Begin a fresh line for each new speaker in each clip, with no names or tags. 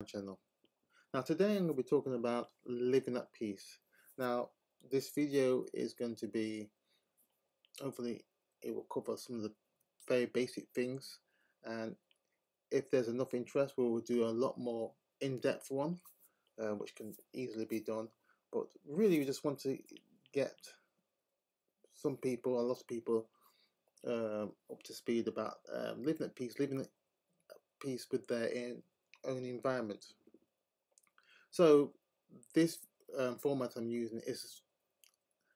channel. Now today I'm going to be talking about living at peace. Now this video is going to be, hopefully it will cover some of the very basic things, and if there's enough interest we will do a lot more in-depth one, which can easily be done. But really we just want to get a lot of people up to speed about living at peace with their own environment. So this format I'm using is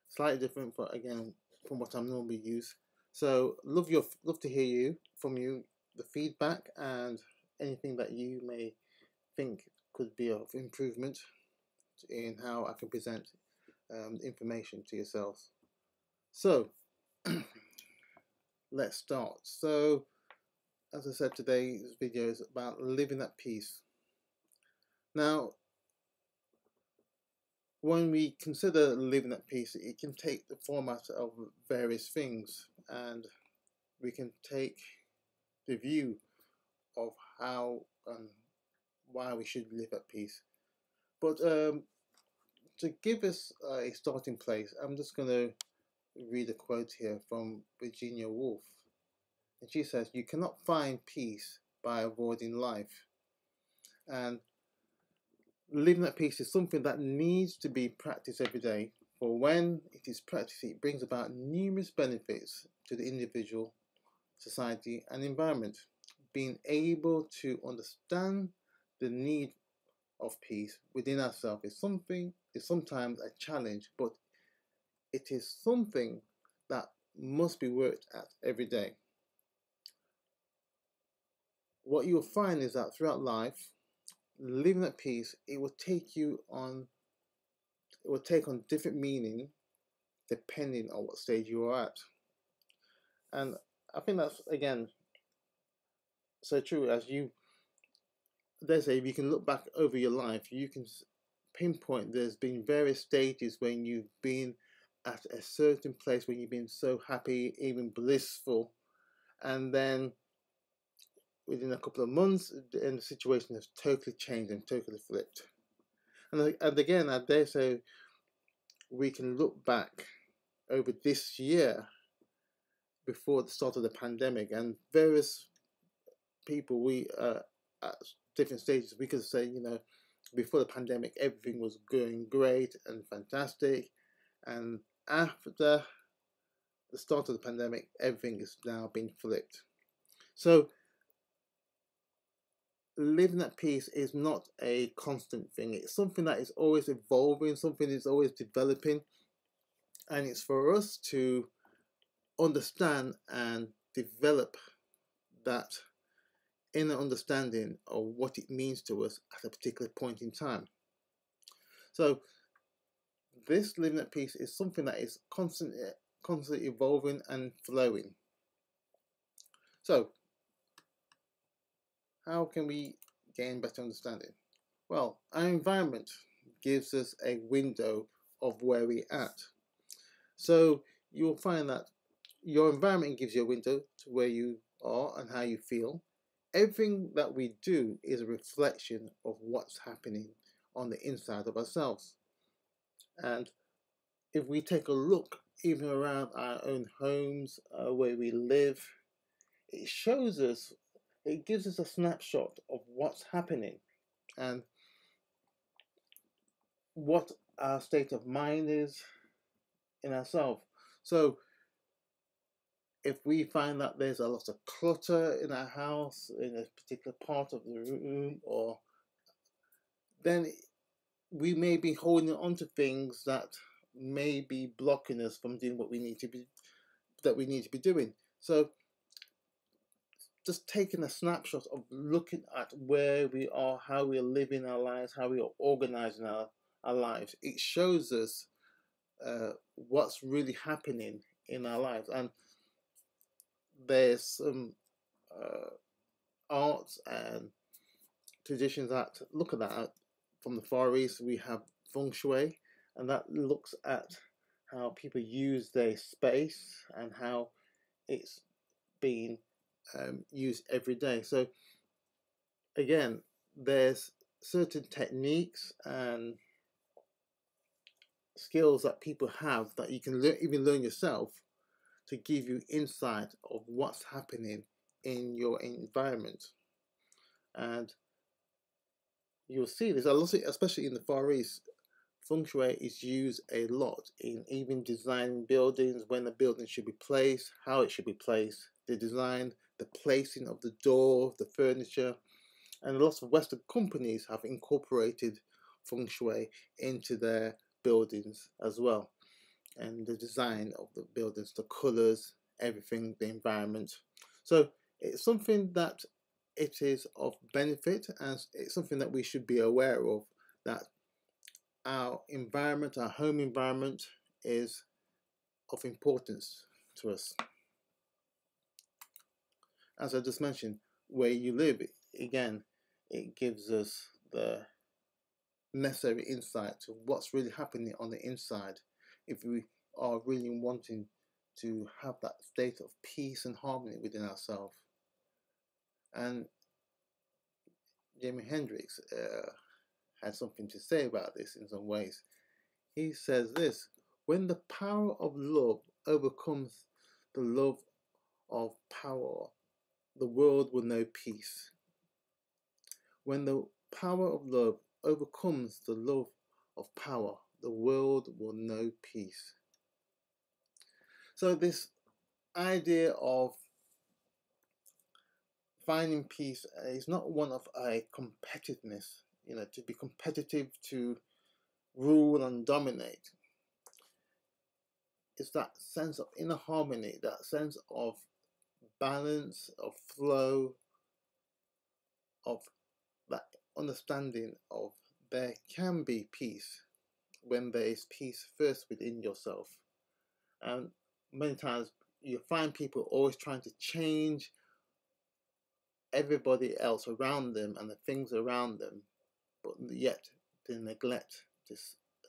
slightly different from what I'm normally used. So love to hear from you, the feedback and anything that you may think could be of improvement in how I can present information to yourselves. So let's start. So as I said, today's video is about living at peace. Now, when we consider living at peace, it can take the format of various things, and we can take the view of how and why we should live at peace. But to give us a starting place, I'm just going to read a quote here from Virginia Woolf. And she says, "You cannot find peace by avoiding life." And living at peace is something that needs to be practiced every day, for when it is practiced, it brings about numerous benefits to the individual, society, and environment. Being able to understand the need of peace within ourselves is sometimes a challenge, but it is something that must be worked at every day. What you'll find is that throughout life, living at peace, it will take on different meaning depending on what stage you are at. And I think that's, again, so true. If you can look back over your life, you can pinpoint there's been various stages when you've been at a certain place, when you've been so happy, even blissful, and then within a couple of months, and the situation has totally changed and totally flipped. And again, I dare say we can look back over this year before the start of the pandemic, and various people at different stages, we could say, before the pandemic, everything was going great and fantastic, and after the start of the pandemic, everything is now being flipped. So living at peace is not a constant thing. It's something that is always evolving, something that is always developing, and it's for us to understand and develop that inner understanding of what it means to us at a particular point in time. So this living at peace is something that is constantly evolving and flowing. So how can we gain better understanding? Well, our environment gives us a window of where we're at. So you'll find that your environment gives you a window to where you are and how you feel. Everything that we do is a reflection of what's happening on the inside of ourselves. And if we take a look even around our own homes, where we live, it gives us a snapshot of what's happening and what our state of mind is in ourselves. So if we find that there's a lot of clutter in our house, in a particular part of the room, then we may be holding on to things that may be blocking us from doing what we need to be doing. So just taking a snapshot of looking at where we are, how we are living our lives, how we are organizing our lives, it shows us what's really happening in our lives. And there's some arts and traditions that look at that. From the Far East, we have feng shui, and that looks at how people use their space and how it's being used every day. So again, there's certain techniques and skills that people have that you can even learn yourself to give you insight of what's happening in your environment. And you'll see this a lot, especially in the Far East. Feng Shui is used a lot in even designing buildings, when the building should be placed, how it should be placed, the design, the placing of the door, the furniture. And lots of Western companies have incorporated Feng Shui into their buildings as well. And the design of the buildings, the colors, everything, the environment. So it's something that it is of benefit, and it's something that we should be aware of, that our environment, our home environment, is of importance to us. As I just mentioned, where you live, again, it gives us the necessary insight to what's really happening on the inside, if we are really wanting to have that state of peace and harmony within ourselves. And Jimi Hendrix had something to say about this in some ways. He says this: when the power of love overcomes the love of power, the world will know peace. When the power of love overcomes the love of power, the world will know peace. So this idea of finding peace is not one of a competitiveness, to be competitive, to rule and dominate. It's that sense of inner harmony, that sense of balance, of flow, of that understanding of there can be peace when there is peace first within yourself. And many times you find people always trying to change everybody else around them and the things around them, but yet they neglect to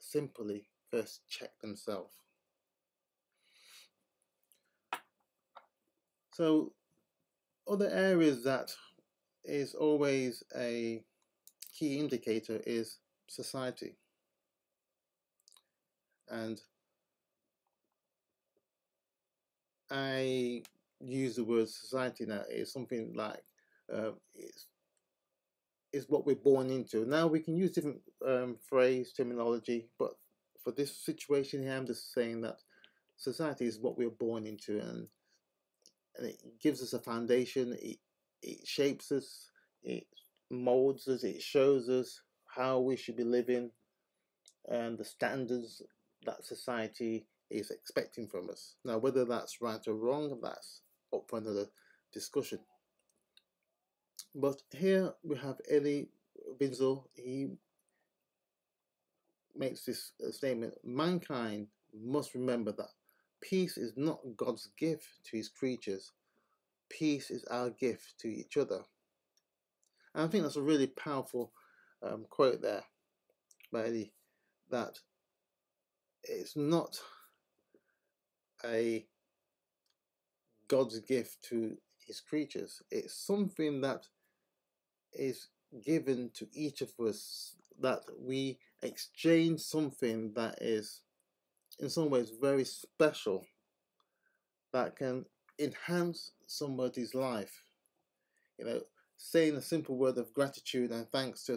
simply first check themselves. So other areas that is always a key indicator is society. And I use the word society now. It's something like it's what we're born into. Now we can use different phrase, terminology, but for this situation here, I'm just saying that society is what we're born into, and it gives us a foundation. It shapes us, it molds us, it shows us how we should be living, and the standards that society is expecting from us. Now, whether that's right or wrong, that's up for another discussion. But here we have Elie Wiesel. He makes this statement: mankind must remember that peace is not God's gift to his creatures. Peace is our gift to each other. And I think that's a really powerful quote there by Elie, that it's not a God's gift to his creatures. It's something that is given to each of us, that we exchange something that is in some ways very special, that can enhance somebody's life. Saying a simple word of gratitude and thanks to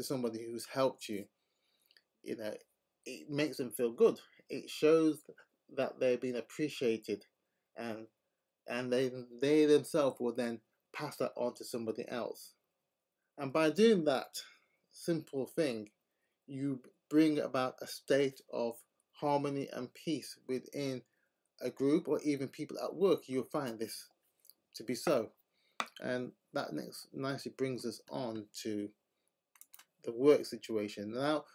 somebody who's helped you, it makes them feel good. It shows that they're being appreciated, and they themselves will then pass that on to somebody else. And by doing that simple thing, you bring about a state of harmony and peace within a group, or even people at work. You'll find this to be so. And that nicely brings us on to the work situation. Now,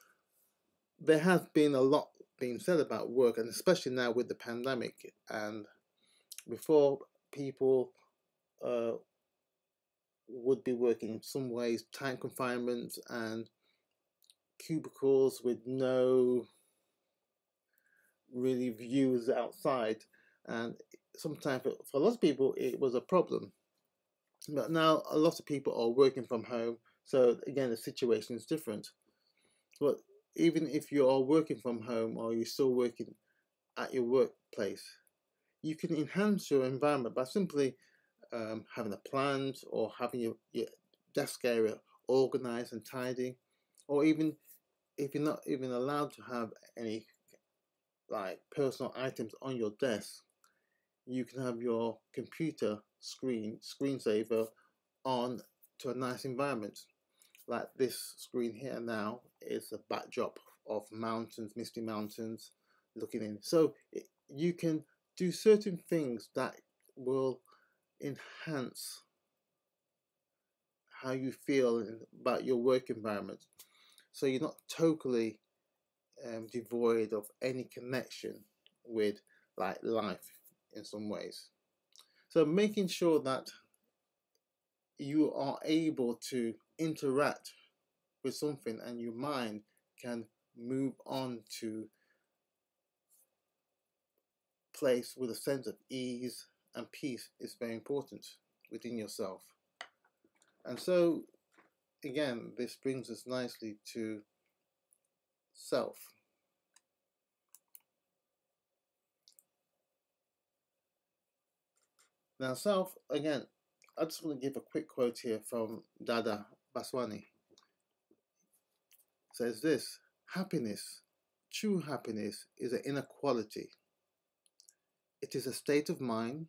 there has been a lot being said about work, and especially now with the pandemic. And before, people would be working in some ways time confinement and cubicles with no really views outside, and sometimes for a lot of people it was a problem. But now a lot of people are working from home, So again, the situation is different. But even if you are working from home or you're still working at your workplace, you can enhance your environment by simply having a plant or having your desk area organized and tidy, or even if you're not even allowed to have any like personal items on your desk, you can have your computer screensaver on to a nice environment. Like this screen here now is a backdrop of mountains, misty mountains looking in. So you can do certain things that will enhance how you feel about your work environment. So you're not totally devoid of any connection with like life in some ways. So making sure that you are able to interact with something and your mind can move on to place with a sense of ease and peace is very important within yourself. And so again, this brings us nicely to self. Now self, again, I just want to give a quick quote here from Dada Baswani. It says this: happiness, true happiness, is an inner quality. It is a state of mind.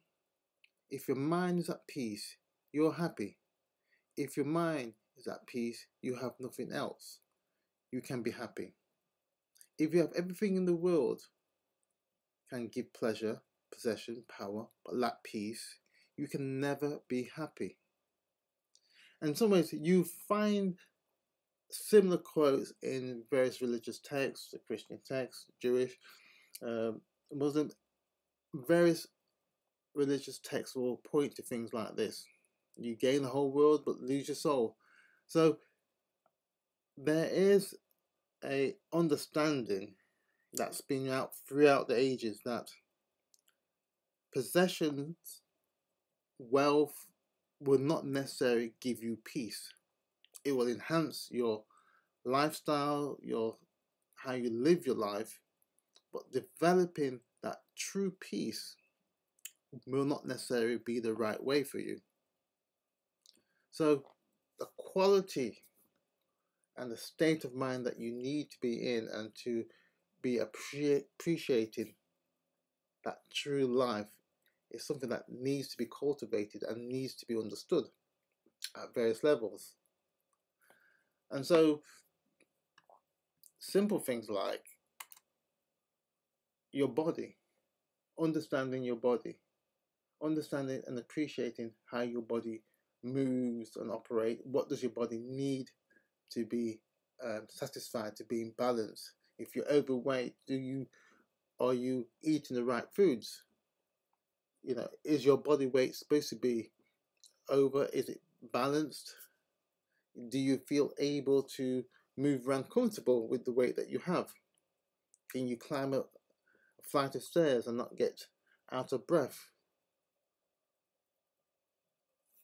If your mind is at peace, you're happy. If your mind is at peace, you have nothing else. You can be happy. If you have everything in the world, can give pleasure, possession, power, but lack peace, you can never be happy. And in some ways, you find similar quotes in various religious texts, the Christian texts, Jewish, Muslim, various religious texts will point to things like this. You gain the whole world but lose your soul. So there is a understanding that's been out throughout the ages that possessions, wealth will not necessarily give you peace. It will enhance your lifestyle, your how you live your life, but developing that true peace will not necessarily be the right way for you. So the quality and the state of mind that you need to be in and to be appreciating that true life is something that needs to be cultivated and needs to be understood at various levels. And so simple things like your body, understanding your body, understanding and appreciating how your body moves and operates. What does your body need to be satisfied, to be in balance? If you're overweight, are you eating the right foods? You know, is your body weight supposed to be over? Is it balanced? Do you feel able to move around comfortable with the weight that you have? Can you climb up a flight of stairs and not get out of breath?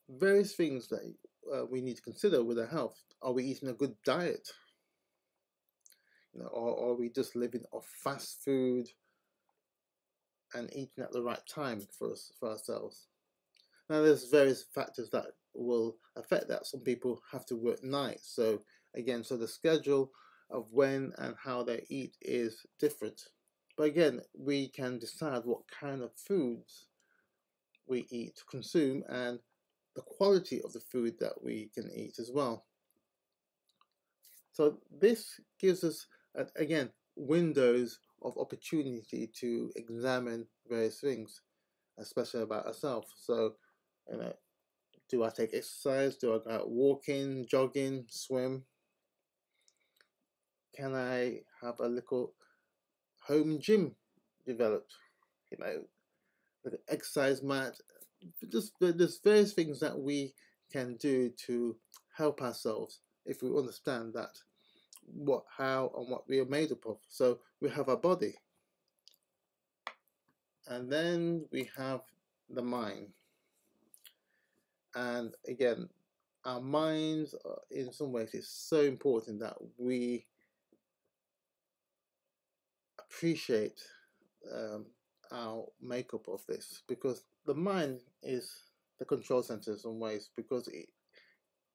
Various things that we need to consider with our health. Are we eating a good diet? You know, or are we just living off fast food and eating at the right time for us, for ourselves? Now, there's various factors that will affect that. Some people have to work nights, so again, so the schedule of when and how they eat is different. But again, we can decide what kind of foods we eat, consume, and the quality of the food that we can eat as well. So this gives us, again, windows of opportunity to examine various things, especially about ourselves. So, you know, do I take exercise? Do I go out walking, jogging, swim? Can I have a little home gym developed? You know, like an exercise mat. Just there's various things that we can do to help ourselves if we understand that what, how, and what we are made up of. So we have our body, and then we have the mind. And again, our minds, in some ways, it's so important that we appreciate um, our makeup of this, because the mind is the control center in some ways, because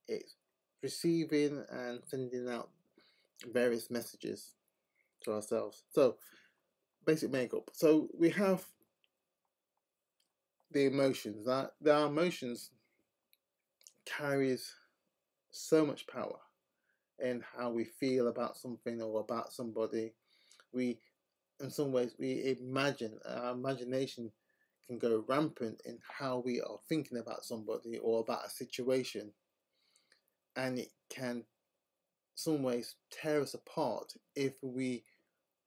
it's receiving and sending out various messages to ourselves. So basic makeup. So we have the emotions. That our emotions carries so much power in how we feel about something or about somebody. We, in some ways, we imagine. Our imagination can go rampant in how we are thinking about somebody or about a situation, and it can, some ways, tear us apart if we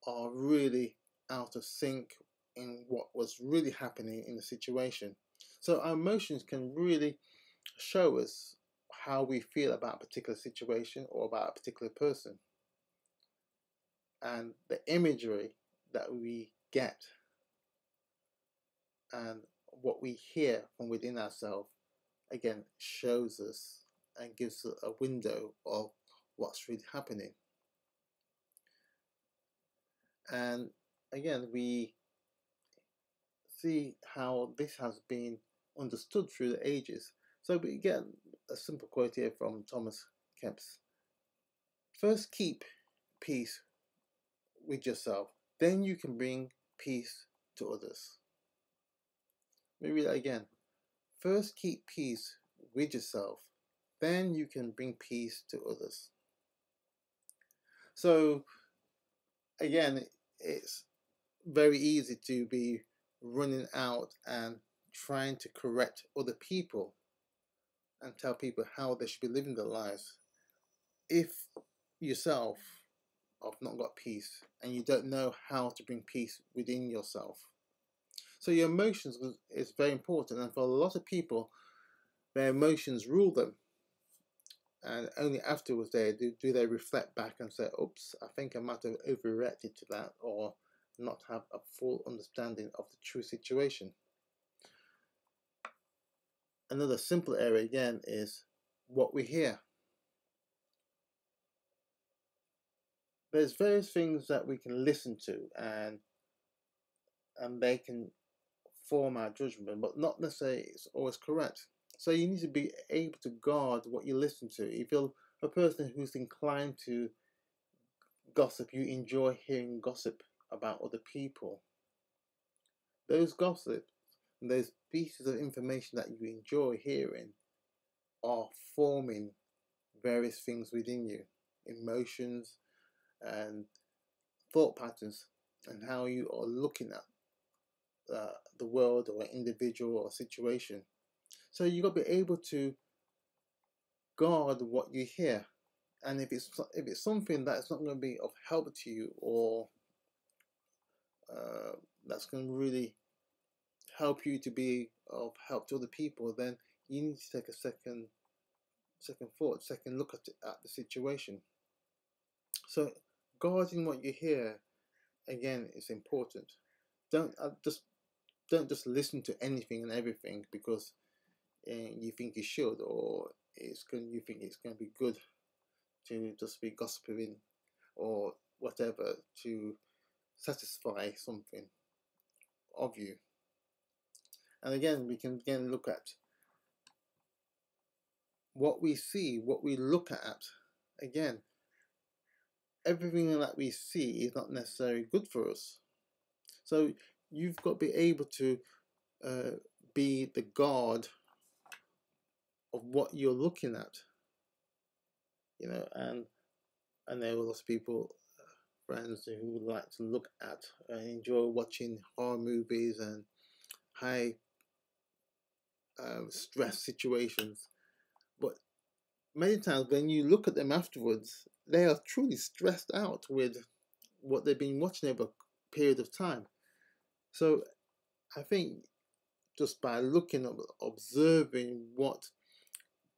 are really out of sync in what was really happening in the situation. So our emotions can really show us how we feel about a particular situation or about a particular person. And the imagery that we get and what we hear from within ourselves, again, shows us and gives us a window of what's really happening. And again, we see how this has been understood through the ages. So we get a simple quote here from Thomas Kempis. First keep peace with yourself, then you can bring peace to others. Let me read that again. First keep peace with yourself, then you can bring peace to others. So again, it's very easy to be running out and trying to correct other people and tell people how they should be living their lives if yourself have not got peace and you don't know how to bring peace within yourself. So your emotions is very important, and for a lot of people, their emotions rule them, and only afterwards do they reflect back and say, oops, I think I might have overreacted to that, or not have a full understanding of the true situation. Another simple area again is what we hear. There's various things that we can listen to, and they can form our judgment, but not necessarily it's always correct. So you need to be able to guard what you listen to. If you're a person who's inclined to gossip, you enjoy hearing gossip about other people, those gossips, those pieces of information that you enjoy hearing are forming various things within you, emotions and thought patterns, and how you are looking at the world or an individual or situation. So you got to be able to guard what you hear, and if it's something that's not going to be of help to you, or that's going to really help you to be of help to other people, then you need to take a second thought, second look at the situation. So guarding what you hear, again, is important. Don't just listen to anything and everything because you think you should, or you think it's going to be good to just be gossiping or whatever to satisfy something of you. And again, we can again look at what we see, what we look at. Again, everything that we see is not necessarily good for us. So you've got to be able to be the guard of what you're looking at. And I know lots of people, friends who would like to look at and enjoy watching horror movies and high stress situations, but many times when you look at them afterwards, they are truly stressed out with what they've been watching over a period of time. So I think just by looking at, observing what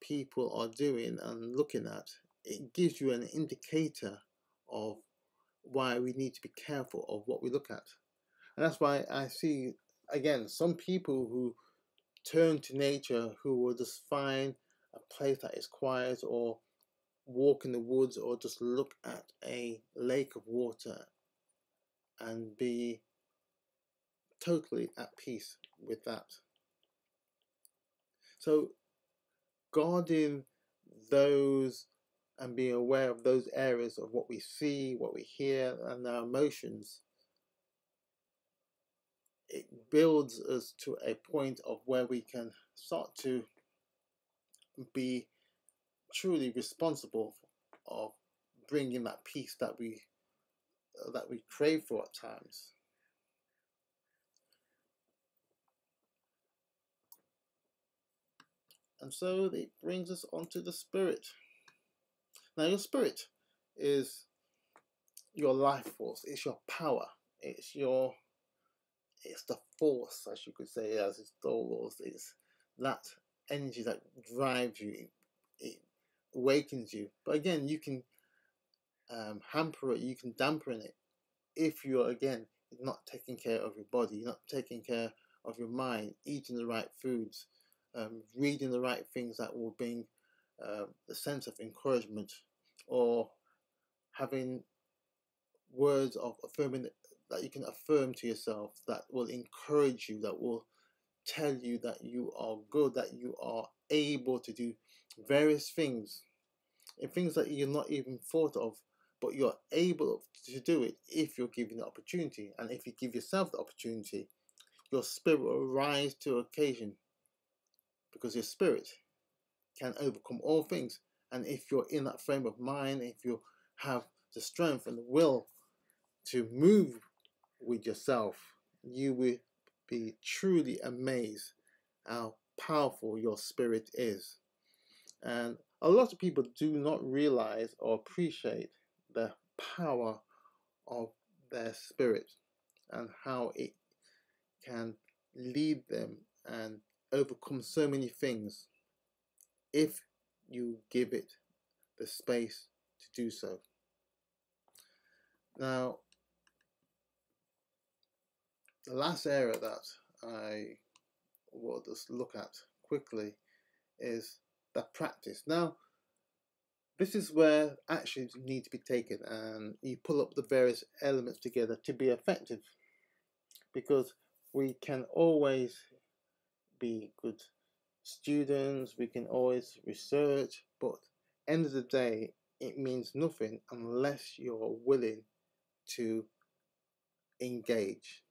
people are doing and looking at, it gives you an indicator of why we need to be careful of what we look at. And that's why I see, again, some people who turn to nature who will just find a place that is quiet, or walk in the woods, or just look at a lake of water and be totally at peace with that. So guarding those and being aware of those areas of what we see, what we hear, and our emotions, it builds us to a point of where we can start to be truly responsible of bringing that peace that we crave for at times. And so it brings us onto the spirit. Now, your spirit is your life force. It's your power. It's the force, as you could say, as it's Star Wars. It's that energy that drives you. It awakens you. But again, you can hamper it. You can dampen it if you're, again, not taking care of your body. You're not taking care of your mind, eating the right foods, reading the right things that will bring the sense of encouragement, or having words of affirming that you can affirm to yourself, that will encourage you, that will tell you that you are good, that you are able to do various things, and things that you're not even thought of, but you're able to do it if you're given the opportunity. And if you give yourself the opportunity, your spirit will rise to occasion, because your spirit can overcome all things. And if you're in that frame of mind, if you have the strength and the will to move with yourself, you will be truly amazed how powerful your spirit is. And a lot of people do not realize or appreciate the power of their spirit and how it can lead them and overcome so many things if you give it the space to do so. Now, the last area that I will just look at quickly is the practice. Now, this is where actions need to be taken, and you pull up the various elements together to be effective, because we can always be good students, we can always research, but end of the day, it means nothing unless you're willing to engage.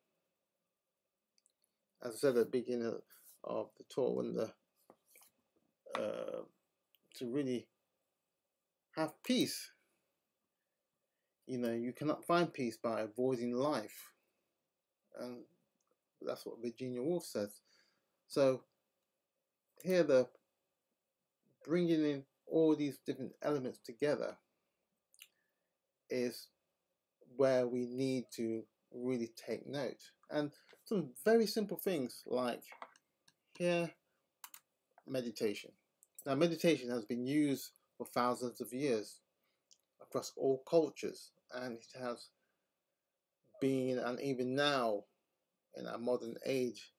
As I said at the beginning of the talk, when to really have peace, you cannot find peace by avoiding life, and that's what Virginia Woolf says. So here, the bringing in all these different elements together is where we need to really take note. And some very simple things like here, meditation. Now, meditation has been used for thousands of years across all cultures, and it has been, and even now in our modern age,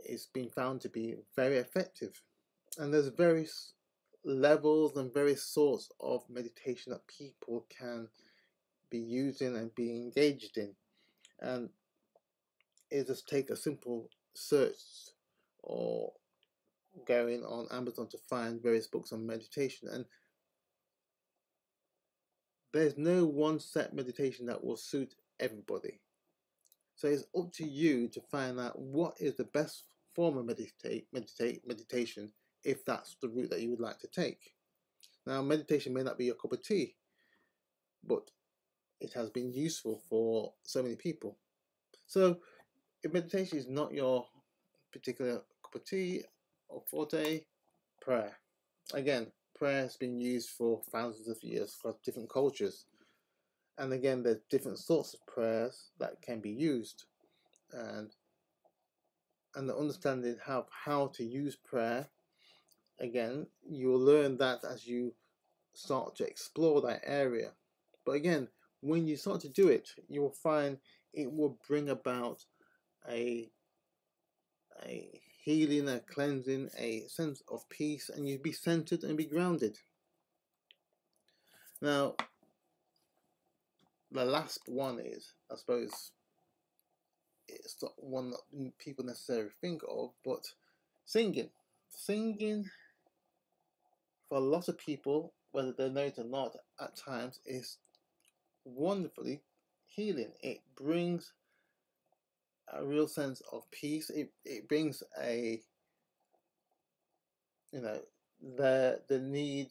it's been found to be very effective. And there's various levels and various sorts of meditation that people can be using and be engaged in. And it just take a simple search or going on Amazon to find various books on meditation, and there's no one set meditation that will suit everybody. So it's up to you to find out what is the best form of meditation, if that's the route that you would like to take. Now, meditation may not be your cup of tea, but it has been useful for so many people. So if meditation is not your particular cup of tea or forte, prayer. Again, prayer has been used for thousands of years across different cultures. And again, there's different sorts of prayers that can be used. And the understanding of how to use prayer, again, you'll learn that as you start to explore that area. But again, when you start to do it, you will find it will bring about a healing, a cleansing, a sense of peace, and you be centered and be grounded. Now, the last one is, I suppose, it's not one that people necessarily think of, but singing. Singing, for a lot of people, whether they know it or not, at times is wonderfully healing. It brings a real sense of peace. It brings a, you know, the need,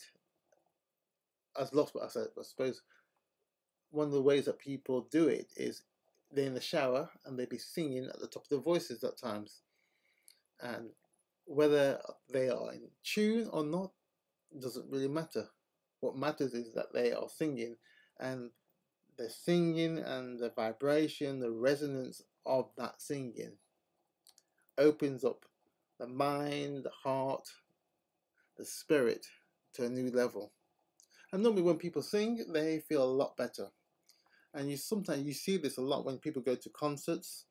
as lost, I suppose one of the ways that people do it is they're in the shower and they be singing at the top of their voices at times, and whether they are in tune or not doesn't really matter. What matters is that they are singing, and the singing and the vibration, the resonance of that singing opens up the mind, the heart, the spirit to a new level. And normally when people sing, they feel a lot better. And sometimes you see this a lot when people go to concerts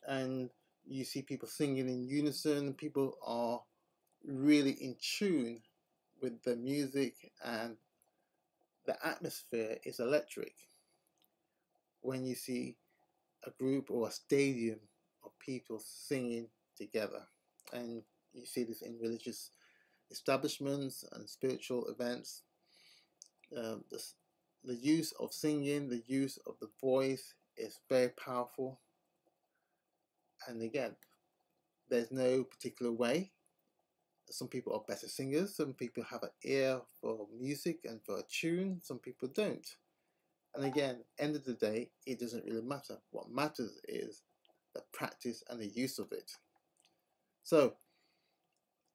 and you see people singing in unison. People are really in tune with the music, and the atmosphere is electric when you see a group or a stadium of people singing together. And you see this in religious establishments and spiritual events. The use of singing, the use of the voice is very powerful. And again, there's no particular way. Some people are better singers, some people have an ear for music and for a tune, some people don't. And again, end of the day, it doesn't really matter. What matters is the practice and the use of it. So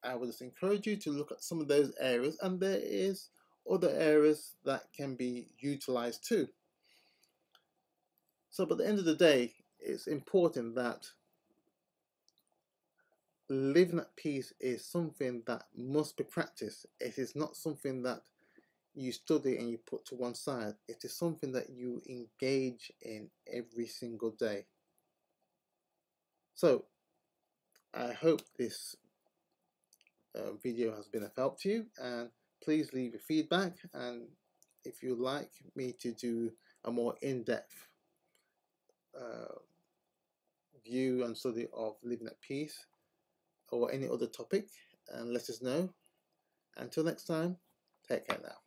I would just encourage you to look at some of those areas, and there is other areas that can be utilized too. So but at the end of the day, it's important that living at peace is something that must be practiced. It is not something that you study and you put to one side. It is something that you engage in every single day. So I hope this video has been of help to you, and please leave your feedback, and if you'd like me to do a more in-depth view and study of living at peace or any other topic, and let us know. Until next time, take care now.